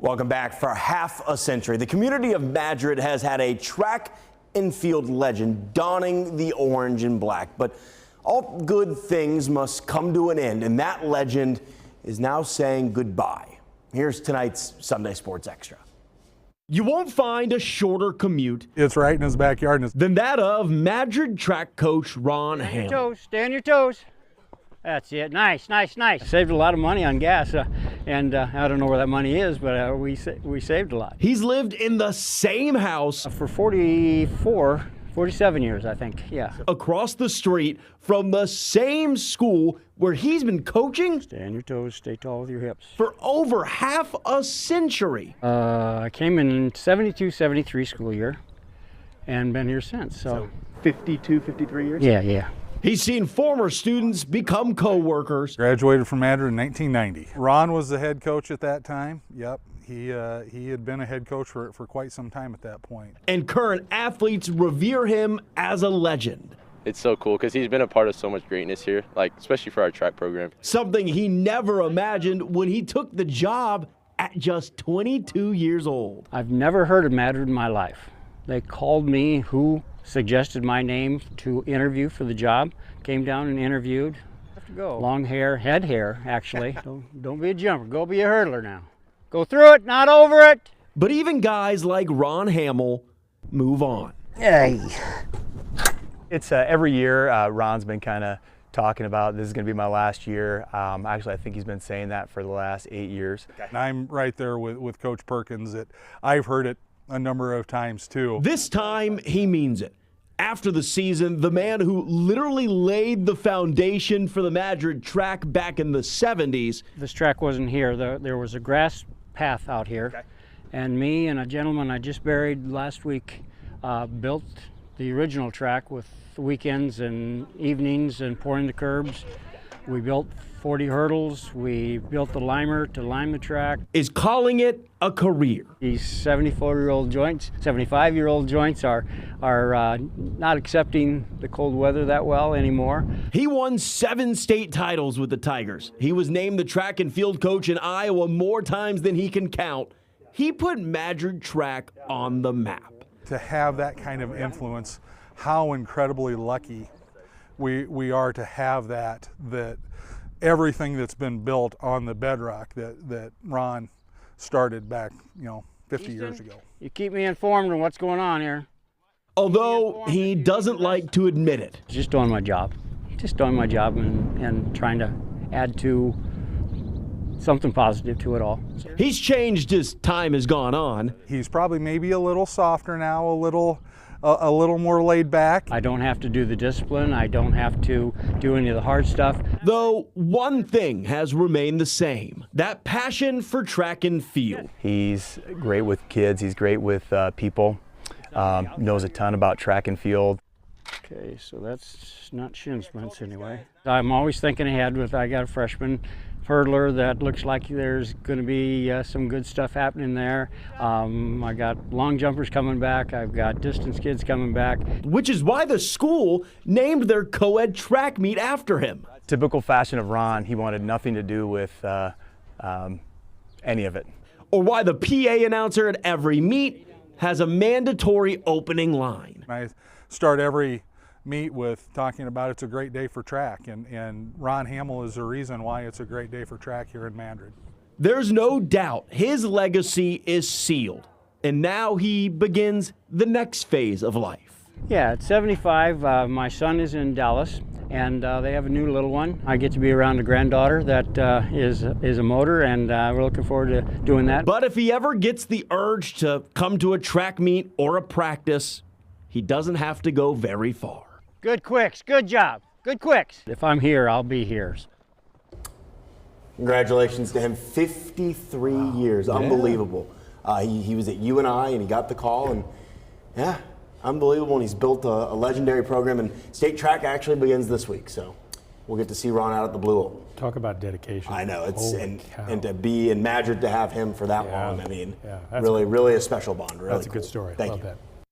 Welcome back. For half a century, the community of Madrid has had a track and field legend donning the orange and black. But all good things must come to an end, and that legend is now saying goodbye. Here's tonight's Sunday Sports Extra. You won't find a shorter commute. It's right in his backyard. Than that of Madrid track coach Ron Hamill. Stay on your toes. That's it. Nice, nice, nice. Saved a lot of money on gas, and I don't know where that money is, but we saved a lot. He's lived in the same house for 47 years, I think, yeah. Across the street from the same school where he's been coaching. Stay on your toes, stay tall with your hips. For over half a century. I came in 72-73 school year and been here since. So 52, 53 years? Yeah. He's seen former students become co-workers. Graduated from Madrid in 1990. Ron was the head coach at that time. Yep, he had been a head coach for quite some time at that point. And current athletes revere him as a legend. It's so cool because he's been a part of so much greatness here, like especially for our track program. Something he never imagined when he took the job at just 22 years old. I've never heard of Madrid in my life. They called me, who suggested my name to interview for the job, came down and interviewed. Have to go. Long hair, head hair, actually. Don't be a jumper, go be a hurdler now. Go through it, not over it. But even guys like Ron Hamill move on. Hey. It's every year, Ron's been kind of talking about this is going to be my last year. Actually, I think he's been saying that for the last 8 years. And I'm right there with Coach Perkins. I've heard it a number of times too. This time he means it. After the season, the man who literally laid the foundation for the Madrid track back in the 70s. This track wasn't here. There was a grass path out here. Okay. And me and a gentleman I just buried last week built the original track with weekends and evenings and pouring the curbs. We built 40 hurdles. We built the limer to lime the track. Is calling it a career. These 74-year-old joints, 75-year-old joints are not accepting the cold weather that well anymore. He won 7 state titles with the Tigers. He was named the track and field coach in Iowa more times than he can count. He put Madrid track on the map. To have that kind of influence, how incredibly lucky we are to have that everything that's been built on the bedrock that Ron started back, 50 years ago. You keep me informed on what's going on here. Although he doesn't like to admit it. Just doing my job. Just doing my job and trying to add to something positive to it all. He's changed as time has gone on. He's probably maybe a little softer now, a little more laid back. I don't have to do the discipline. I don't have to do any of the hard stuff. Though one thing has remained the same, that passion for track and field. He's great with kids. He's great with people. Knows a ton about track and field. Okay, so that's not shin splints anyway. I'm always thinking ahead I got a freshman hurdler that looks like there's going to be some good stuff happening there. I got long jumpers coming back. I've got distance kids coming back. Which is why the school named their co-ed track meet after him. Typical fashion of Ron, he wanted nothing to do with any of it. Or why the PA announcer at every meet has a mandatory opening line. I start every meet with talking about it's a great day for track, and Ron Hamill is the reason why it's a great day for track here in Madrid. There's no doubt his legacy is sealed, and now he begins the next phase of life. Yeah, at 75, my son is in Dallas, and they have a new little one. I get to be around a granddaughter that is a motor, and we're looking forward to doing that. But if he ever gets the urge to come to a track meet or a practice, he doesn't have to go very far. Good quicks, good job, good quicks. If I'm here, I'll be here. Congratulations to him, 53 years, yeah. Unbelievable. He was at UNI and he got the call, and yeah, unbelievable. And he's built a legendary program, and state track actually begins this week, so we'll get to see Ron out at the Blue Oval. Talk about dedication. I know, and to be in Madrid to have him for that long, I mean, yeah, really a special bond. Really that's a cool. good story. Thank Love you. that.